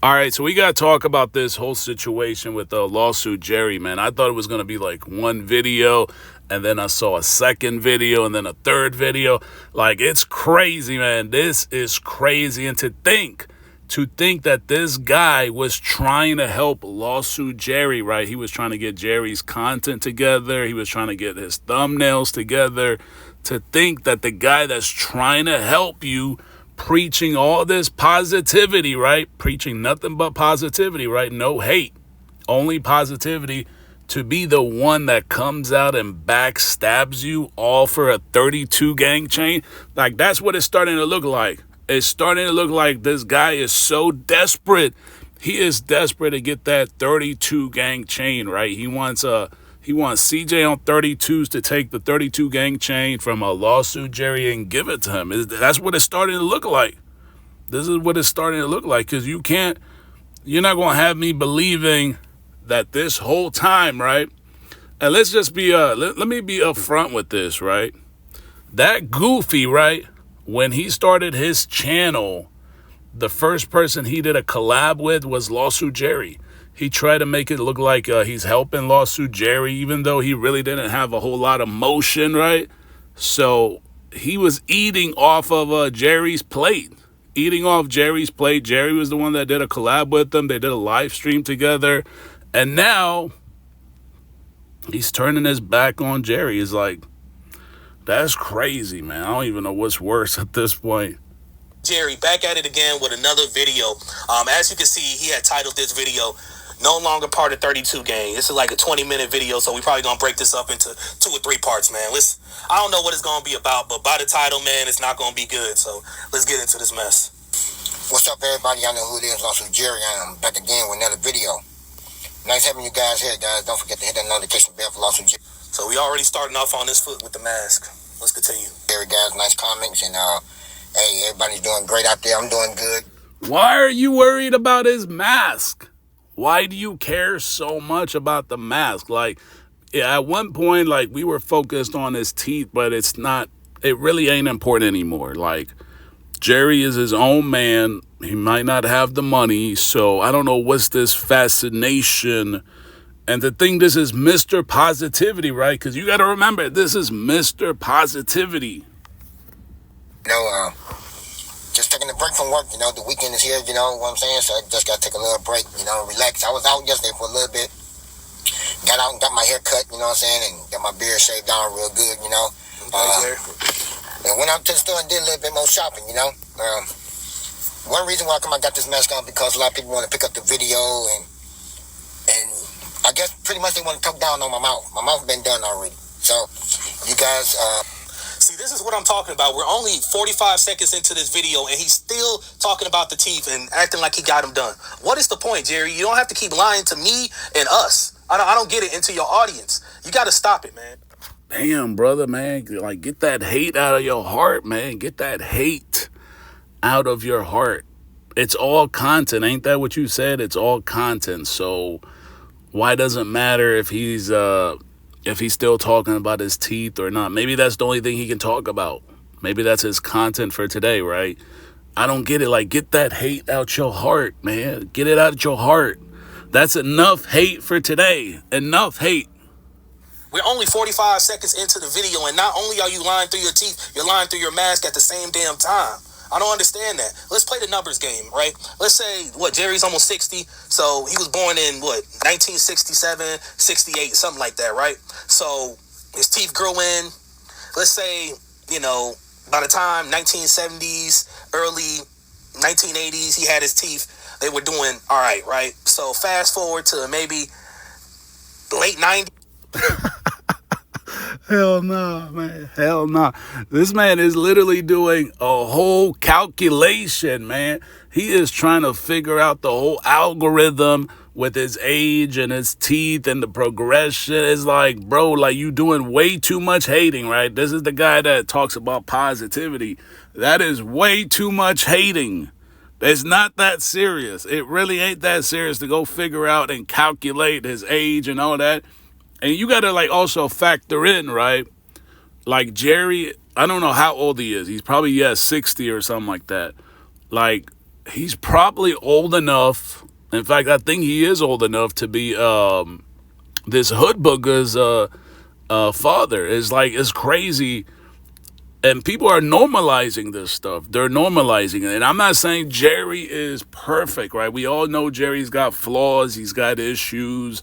All right, so we got to talk about this whole situation with the lawsuit Jerry, man. I thought it was going to be like one video, and then I saw a second video, and then a third video. Like, it's crazy, man. This is crazy. And to think that this guy was trying to help lawsuit Jerry, right? He was trying to get Jerry's content together. He was trying to get his thumbnails together. To think that the guy that's trying to help you, preaching all this positivity, right? Preaching nothing but positivity, right? No hate, only positivity, to be the one that comes out and backstabs you all for a 32 gang chain. Like, that's what it's starting to look like. It's starting to look like this guy is so desperate. He is desperate to get that 32 gang chain, right? He wants CJ on 32s to take the 32 gang chain from a lawsuit Jerry and give it to him. That's what it's starting to look like. This is what it's starting to look like, because you're not going to have me believing that this whole time, right? And let's just be, let me be upfront with this, right? That goofy, right? When he started his channel, the first person he did a collab with was Lawsuit Jerry. He tried to make it look like he's helping Lawsuit Jerry, even though he really didn't have a whole lot of motion, right? So he was eating off of Jerry's plate. Eating off Jerry's plate. Jerry was the one that did a collab with him. They did a live stream together. And now he's turning his back on Jerry. It's like, that's crazy, man. I don't even know what's worse at this point. Jerry back at it again with another video. As you can see, he had titled this video "No Longer Part of 32 Gang." This is like a 20-minute video, so we probably gonna break this up into 2 or 3 parts, man. I don't know what it's gonna be about, but by the title, man, it's not gonna be good. So let's get into this mess. What's up, everybody? I know who it is. Also Jerry. I'm back again with another video. Nice having you guys here, guys. Don't forget to hit that notification bell for Lawsuit Jerry. So we already starting off on this foot with the mask. Let's continue. Jerry, guys, nice comments, and hey, everybody's doing great out there. I'm doing good. Why are you worried about his mask? Why do you care so much about the mask? Like, yeah, at one point, like, we were focused on his teeth, but it really ain't important anymore. Like, Jerry is his own man. He might not have the money, so I don't know what's this fascination. And to think this is Mr. Positivity, right? Because you got to remember, this is Mr. Positivity. Just taking a break from work, the weekend is here, you know what I'm saying? So I just got to take a little break, relax. I was out yesterday for a little bit. Got out and got my hair cut, you know what I'm saying? And got my beard shaved down real good, and went out to the store and did a little bit more shopping, One reason why I got this mask on, because a lot of people want to pick up the video, and I guess pretty much they want to talk down on my mouth. My mouth been done already. So you guys... See, this is what I'm talking about. We're only 45 seconds into this video, and he's still talking about the teeth and acting like he got them done. What is the point, Jerry? You don't have to keep lying to me and us. I don't get it, into your audience. You got to stop it, man. Damn, brother, man. Like, get that hate out of your heart, man. Get that hate out of your heart. It's all content. Ain't that what you said? It's all content. So why does it matter if he's still talking about his teeth or not? Maybe that's the only thing he can talk about. Maybe that's his content for today, right? I don't get it. Like, get that hate out your heart, man. Get it out your heart. That's enough hate for today. Enough hate. We're only 45 seconds into the video, and not only are you lying through your teeth, you're lying through your mask at the same damn time. I don't understand that. Let's play the numbers game, right? Let's say, Jerry's almost 60, so he was born in, 1967, 68, something like that, right? So his teeth grew in, let's say, by the time 1970s, early 1980s, he had his teeth, they were doing all right? So fast forward to maybe late 90s. Hell no, man. Hell no. This man is literally doing a whole calculation, man. He is trying to figure out the whole algorithm with his age and his teeth and the progression. It's like, bro, like, you doing way too much hating, right? This is the guy that talks about positivity. That is way too much hating. It's not that serious. It really ain't that serious to go figure out and calculate his age and all that. And you got to, also factor in, right? Like, Jerry, I don't know how old he is. He's probably, 60 or something like that. Like, he's probably old enough. In fact, I think he is old enough to be this hood booger's father. It's crazy. And people are normalizing this stuff. They're normalizing it. And I'm not saying Jerry is perfect, right? We all know Jerry's got flaws. He's got issues.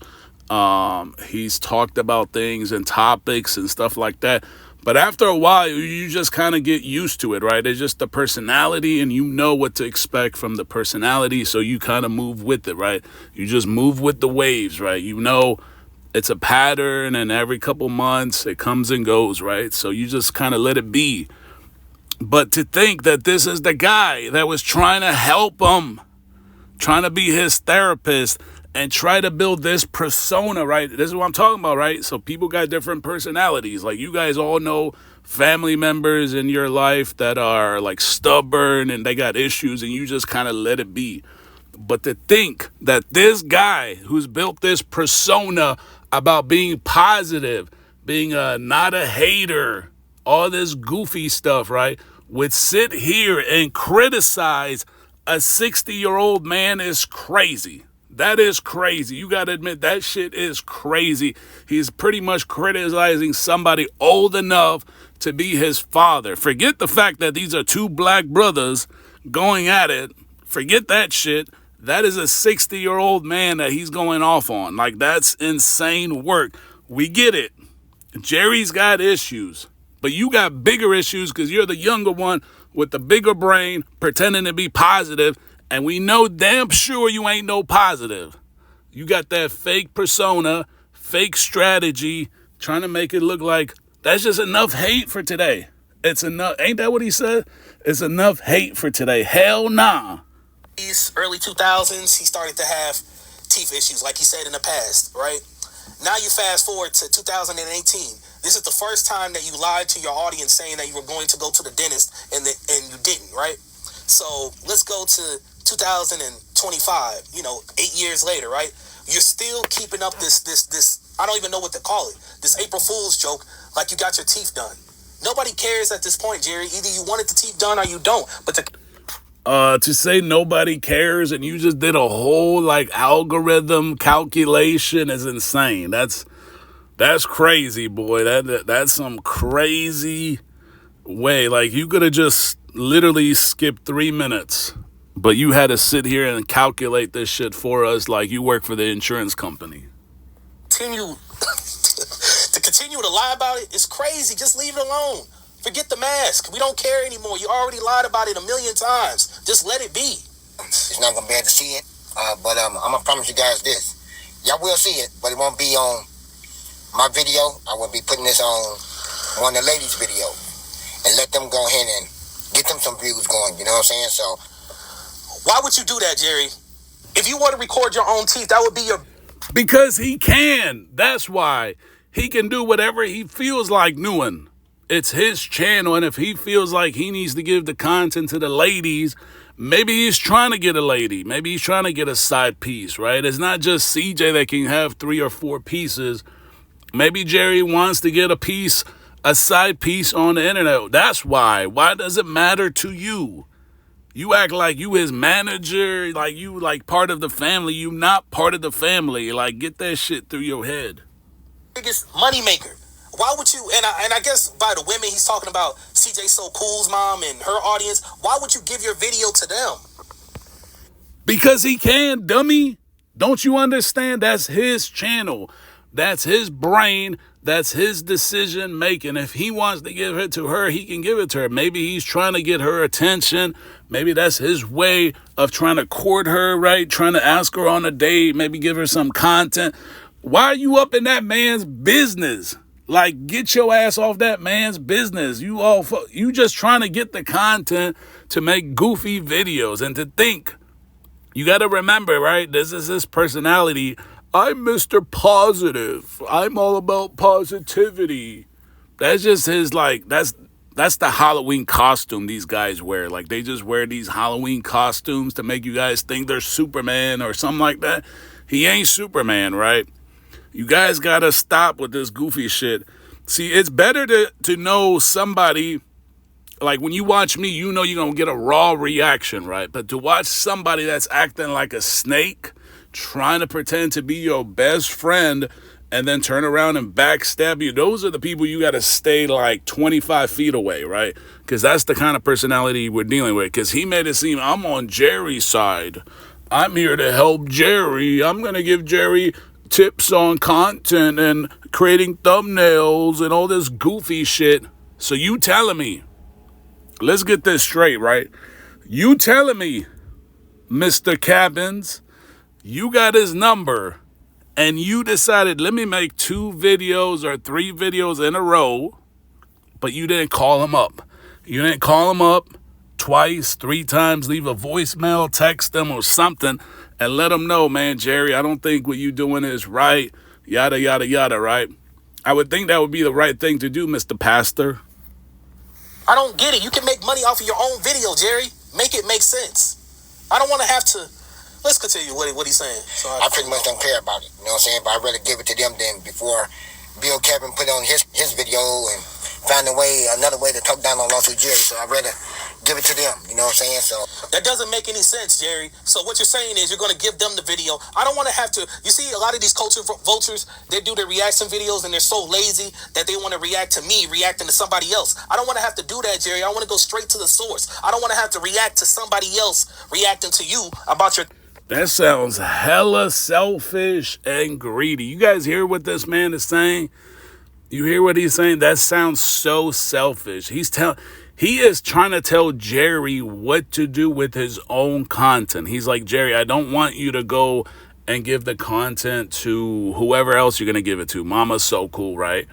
He's talked about things and topics and stuff like that. But after a while, you just kind of get used to it, right? It's just the personality, and you know what to expect from the personality. So you kind of move with it, right? You just move with the waves, right? You know it's a pattern, and every couple months it comes and goes, right? So you just kind of let it be. But to think that this is the guy that was trying to help him, trying to be his therapist, and try to build this persona, right? This is what I'm talking about, right? So people got different personalities. Like, you guys all know family members in your life that are like stubborn and they got issues, and you just kind of let it be. But to think that this guy who's built this persona about being positive, being not a hater, all this goofy stuff, right, would sit here and criticize a 60-year-old man is crazy. That is crazy. You got to admit, that shit is crazy. He's pretty much criticizing somebody old enough to be his father. Forget the fact that these are two black brothers going at it. Forget that shit. That is a 60-year-old man that he's going off on. Like, that's insane work. We get it. Jerry's got issues. But you got bigger issues because you're the younger one with the bigger brain pretending to be positive. And we know damn sure you ain't no positive. You got that fake persona, fake strategy, trying to make it look like that's just enough hate for today. It's enough. Ain't that what he said? It's enough hate for today. Hell nah. Early 2000s, he started to have teeth issues, like he said in the past, right? Now you fast forward to 2018. This is the first time that you lied to your audience saying that you were going to go to the dentist and you didn't, right? So let's go to 2025, 8 years later, right? You're still keeping up this, I don't even know what to call it, this April Fool's joke, like you got your teeth done. Nobody cares at this point, Jerry. Either you wanted the teeth done or you don't. But to say nobody cares and you just did a whole algorithm calculation is insane. That's crazy, boy. That's some crazy way. Like, you could have just literally skipped 3 minutes, but you had to sit here and calculate this shit for us like you work for the insurance company. Continue to lie about it is crazy. Just leave it alone. Forget the mask. We don't care anymore. You already lied about it 1,000,000 times. Just let it be. It's not gonna be able to see it, but I'm gonna promise you guys this: y'all will see it, but it won't be on my video. I will be putting this on one of the ladies' video and let them go ahead and get them some views going. You know what I'm saying? So, why would you do that, Jerry? If you want to record your own teeth, that would be your. Because he can. That's why. He can do whatever he feels like doing. It's his channel, and if he feels like he needs to give the content to the ladies, maybe he's trying to get a lady. Maybe he's trying to get a side piece, right? It's not just CJ that can have 3 or 4 pieces. Maybe Jerry wants to get a side piece on the internet. That's why. Why does it matter to you? You act like you his manager, like you like part of the family. You not part of the family. Like, get that shit through your head. Biggest moneymaker. Why would you, and I guess by the women he's talking about, CJ So Cool's mom and her audience, why would you give your video to them? Because he can, dummy. Don't you understand? That's his channel. That's his brain. That's his decision making. If he wants to give it to her, he can give it to her. Maybe he's trying to get her attention. Maybe that's his way of trying to court her, right? Trying to ask her on a date, maybe give her some content. Why are you up in that man's business? Like, get your ass off that man's business. You just trying to get the content to make goofy videos. And to think, you got to remember, right? This is his personality. I'm Mr. Positive. I'm all about positivity. That's just his, that's the Halloween costume these guys wear. Like, they just wear these Halloween costumes to make you guys think they're Superman or something like that. He ain't Superman, right? You guys got to stop with this goofy shit. See, it's better to know somebody like when you watch me, you know you're going to get a raw reaction, right? But to watch somebody that's acting like a snake, trying to pretend to be your best friend, and then turn around and backstab you, those are the people you got to stay like 25 feet away, right? Because that's the kind of personality we're dealing with. Because he made it seem, I'm on Jerry's side. I'm here to help Jerry. I'm going to give Jerry tips on content and creating thumbnails and all this goofy shit. So you telling me, let's get this straight, right? You telling me, Mr. Cabins, you got his number, and you decided, let me make 2 videos or 3 videos in a row, but you didn't call him up. You didn't call him up twice, 3 times, leave a voicemail, text them or something, and let them know, man, Jerry, I don't think what you doing is right, yada, yada, yada, right? I would think that would be the right thing to do, Mr. Pastor. I don't get it. You can make money off of your own video, Jerry. Make it make sense. I don't want to have to. Let's continue what he's saying. I pretty much don't care about it. You know what I'm saying? But I'd rather give it to them than before Bill Kevin put on his video and find another way to talk down on Lawsuit Jerry. So I'd rather give it to them. You know what I'm saying? So that doesn't make any sense, Jerry. So what you're saying is you're going to give them the video. I don't want to have to. You see, a lot of these culture vultures, they do their reaction videos and they're so lazy that they want to react to me reacting to somebody else. I don't want to have to do that, Jerry. I want to go straight to the source. I don't want to have to react to somebody else reacting to you about your. That sounds hella selfish and greedy. You guys hear what this man is saying? You hear what he's saying? That sounds so selfish. He is trying to tell Jerry what to do with his own content. He's like, Jerry, I don't want you to go and give the content to whoever else you're going to give it to. Mama's so cool, right?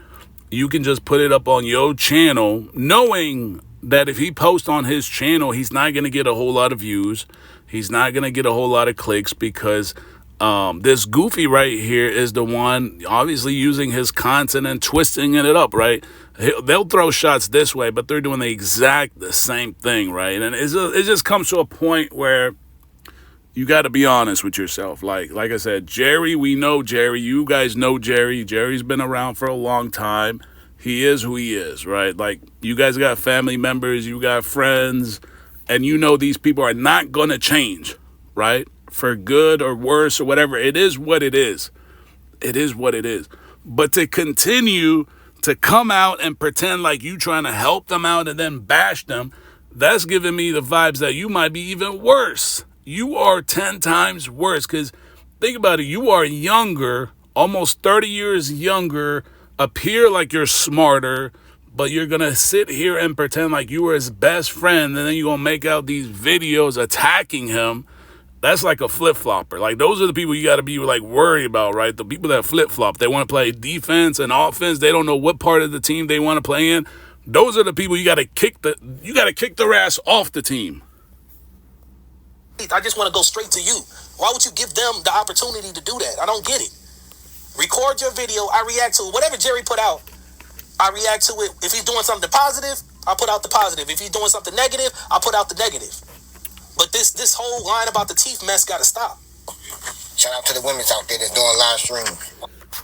You can just put it up on your channel, knowing that if he posts on his channel, he's not going to get a whole lot of views. He's not going to get a whole lot of clicks because this goofy right here is the one obviously using his content and twisting it up, right? They'll throw shots this way, but they're doing the same thing, right? And it just comes to a point where you got to be honest with yourself. Like I said, Jerry, we know Jerry. You guys know Jerry. Jerry's been around for a long time. He is who he is, right? Like, you guys got family members, you got friends, and you know these people are not going to change, right? For good or worse or whatever. It is what it is. It is what it is. But to continue to come out and pretend like you trying to help them out and then bash them, that's giving me the vibes that you might be even worse. You are 10 times worse, because think about it. You are younger, almost 30 years younger, appear like you're smarter, but you're going to sit here and pretend like you were his best friend, and then you're going to make out these videos attacking him. That's like a flip-flopper. Like, those are the people you got to be, like, worried about, right? The people that flip-flop. They want to play defense and offense. They don't know what part of the team they want to play in. Those are the people you got to kick their ass off the team. I just want to go straight to you. Why would you give them the opportunity to do that? I don't get it. Record your video. I react to it. Whatever Jerry put out, I react to it. If he's doing something positive, I put out the positive. If he's doing something negative, I put out the negative. But this whole line about the teeth mess got to stop. Shout out to the women's out there that's doing live stream.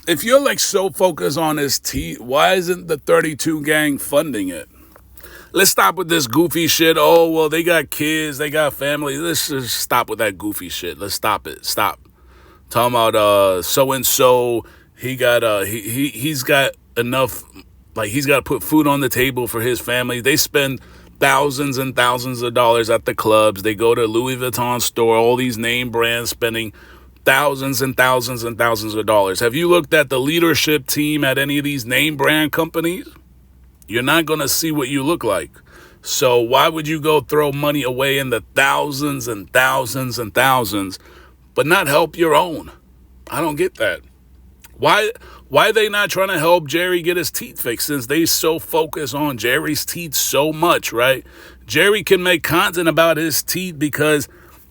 If you're like so focused on his teeth, why isn't the 32 gang funding it? Let's stop with this goofy shit. Oh, well, they got kids, they got family. Let's just stop with that goofy shit. Let's stop it. Stop. Talking about so-and-so, he's got enough, like, he's got to put food on the table for his family. They spend thousands and thousands of dollars at the clubs. They go to Louis Vuitton store, all these name brands, spending thousands and thousands and thousands of dollars. Have you looked at the leadership team at any of these name brand companies? You're not going to see what you look like. So why would you go throw money away in the thousands and thousands and thousands, but not help your own? I don't get that. Why are they not trying to help Jerry get his teeth fixed, since they so focus on Jerry's teeth so much, right? Jerry can make content about his teeth because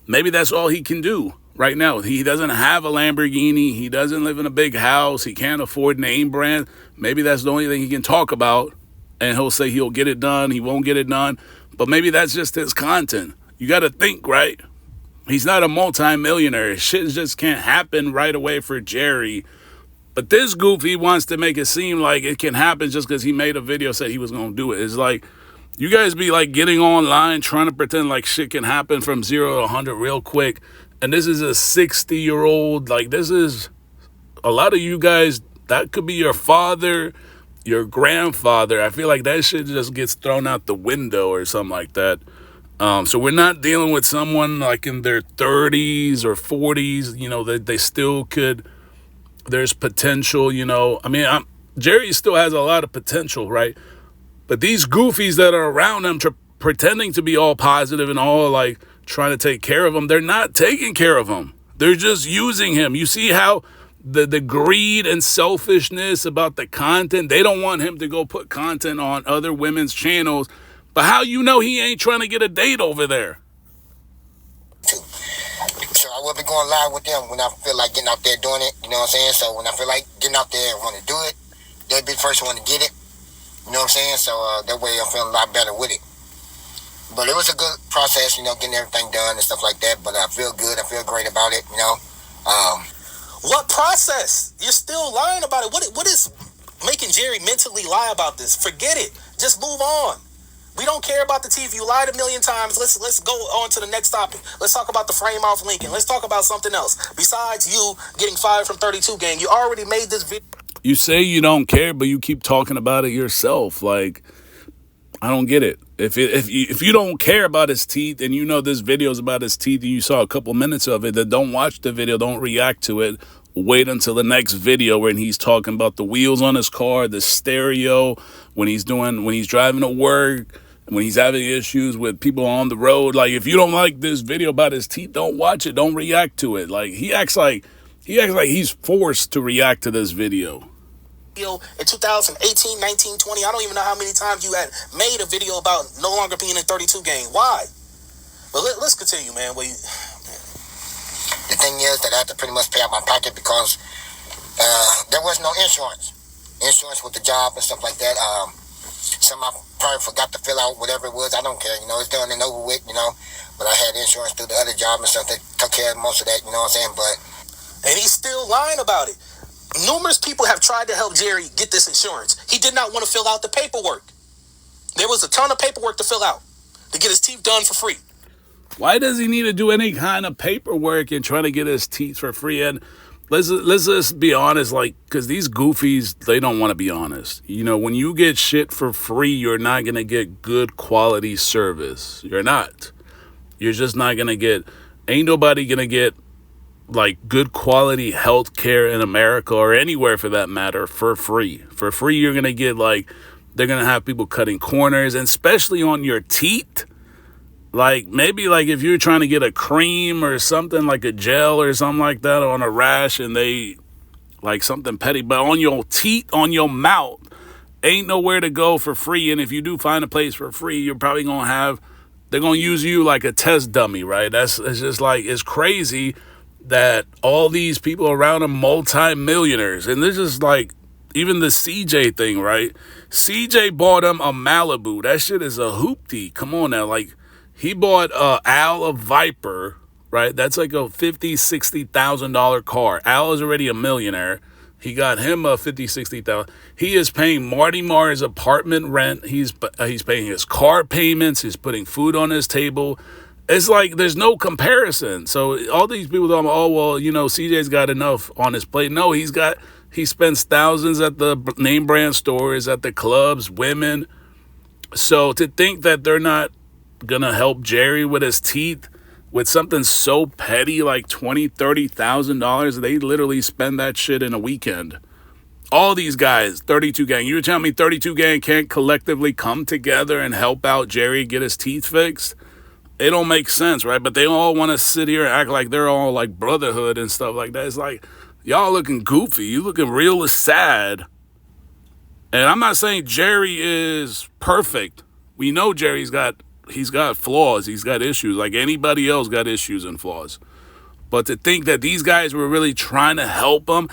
maybe that's all he can do right now. He doesn't have a Lamborghini. He doesn't live in a big house. He can't afford name brand. Maybe that's the only thing he can talk about. And he'll say he'll get it done. He won't get it done. But maybe that's just his content. You got to think, right? He's not a multi-millionaire. Shit just can't happen right away for Jerry. But this goofy wants to make it seem like it can happen just because he made a video, said he was going to do it. It's like, You guys be like getting online trying to pretend like shit can happen from 0 to 100 real quick. And this is a 60-year-old. Like, this is a lot of you guys. That could be your father, your grandfather. I feel like that shit just gets thrown out the window or something like that. So we're not dealing with someone like in their 30s or 40s, you know, that they still could, there's potential, you know. I mean, Jerry still has a lot of potential, right? But these goofies that are around him pretending to be all positive and all like trying to take care of him, they're not taking care of him. They're just using him. You see how the greed and selfishness about the content, they don't want him to go put content on other women's channels. But how you know he ain't trying to get a date over there? So I will be going live with them when I feel like getting out there doing it. You know what I'm saying? So when I feel like getting out there and want to do it, they'll be the first one to get it. You know what I'm saying? So that way I'm feeling a lot better with it. But it was a good process, you know, getting everything done and stuff like that. But I feel good. I feel great about it, you know. What process? You're still lying about it. What is making Jerry mentally lie about this? Forget it. Just move on. We don't care about the TV. You lied a million times. Let's go on to the next topic. Let's talk about the frame off Lincoln. Let's talk about something else. Besides you getting fired from 32 gang, you already made this video. You say you don't care, but you keep talking about it yourself. Like, I don't get it. If you don't care about his teeth and you know this video is about his teeth and you saw a couple minutes of it, then don't watch the video. Don't react to it. Wait until the next video when he's talking about the wheels on his car, the stereo, when he's driving to work, when he's having issues with people on the road. Like, if you don't like this video about his teeth, don't watch it. Don't react to it. Like, he acts like he's forced to react to this video. In 2018, 19, 20, I don't even know how many times you had made a video about no longer being in 32 gang. Why? But let's continue, man. The thing is that I have to pretty much pay out my pocket because there was no insurance. Insurance with the job and stuff like that. Some I probably forgot to fill out whatever it was. I don't care, you know, it's done and over with, you know. But I had insurance through the other job and stuff that took care of most of that, you know what I'm saying? And he's still lying about it. Numerous people have tried to help Jerry get this insurance. He did not want to fill out the paperwork. There was a ton of paperwork to fill out to get his teeth done for free. Why does he need to do any kind of paperwork and try to get his teeth for free? And let's just be honest, like, because these goofies, they don't want to be honest. You know, when you get shit for free, you're not going to get good quality service. You're not. You're just not going to get, ain't nobody going to get like good quality health care in America or anywhere for that matter for free. For free, you're going to get like, they're going to have people cutting corners, and especially on your teeth. Like, maybe like if you're trying to get a cream or something, like a gel or something like that on a rash, and they like something petty, but on your teeth, on your mouth, ain't nowhere to go for free. And if you do find a place for free, you're probably going to have, they're going to use you like a test dummy, right? It's just like, it's crazy that all these people around are multi-millionaires. And this is like, even the CJ thing, right? CJ bought him a Malibu. That shit is a hoopty. Come on now. Like, he bought Al a Viper, right? That's like a $50,000, $60,000 car. Al is already a millionaire. He got him a $50,000, $60,000. He is paying Marty Marr's apartment rent. He's paying his car payments. He's putting food on his table. It's like there's no comparison. So all these people talking about, oh, well, you know, CJ's got enough on his plate. No, he spends thousands at the name brand stores, at the clubs, women. So to think that they're not going to help Jerry with his teeth with something so petty like $20,000, $30,000, they literally spend that shit in a weekend. All these guys, 32 gang, you telling me 32 gang can't collectively come together and help out Jerry get his teeth fixed? It don't make sense, right? But they all want to sit here and act like they're all like brotherhood and stuff like that. It's like, y'all looking goofy. You looking real sad. And I'm not saying Jerry is perfect. We know he's got flaws. He's got issues. Like anybody else got issues and flaws. But to think that these guys were really trying to help him,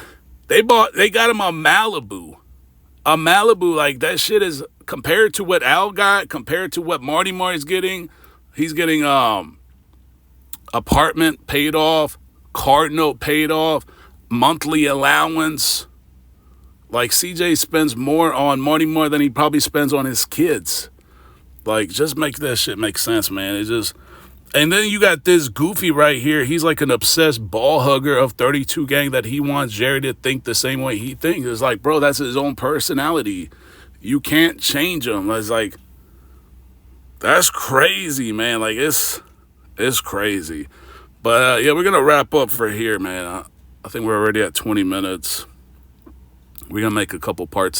they got him a Malibu. A Malibu, like that shit is, compared to what Al got, compared to what Marty Marty's getting. He's getting apartment paid off, card note paid off, monthly allowance. Like CJ spends more on Marty Marr than he probably spends on his kids. Like, just make that shit make sense, man. It just... And then you got this goofy right here. He's like an obsessed ball hugger of 32 Gang that he wants Jerry to think the same way he thinks. It's like, bro, that's his own personality. You can't change him. It's like, that's crazy, man. Like, it's crazy. But, yeah, we're going to wrap up for here, man. I think we're already at 20 minutes. We're going to make a couple parts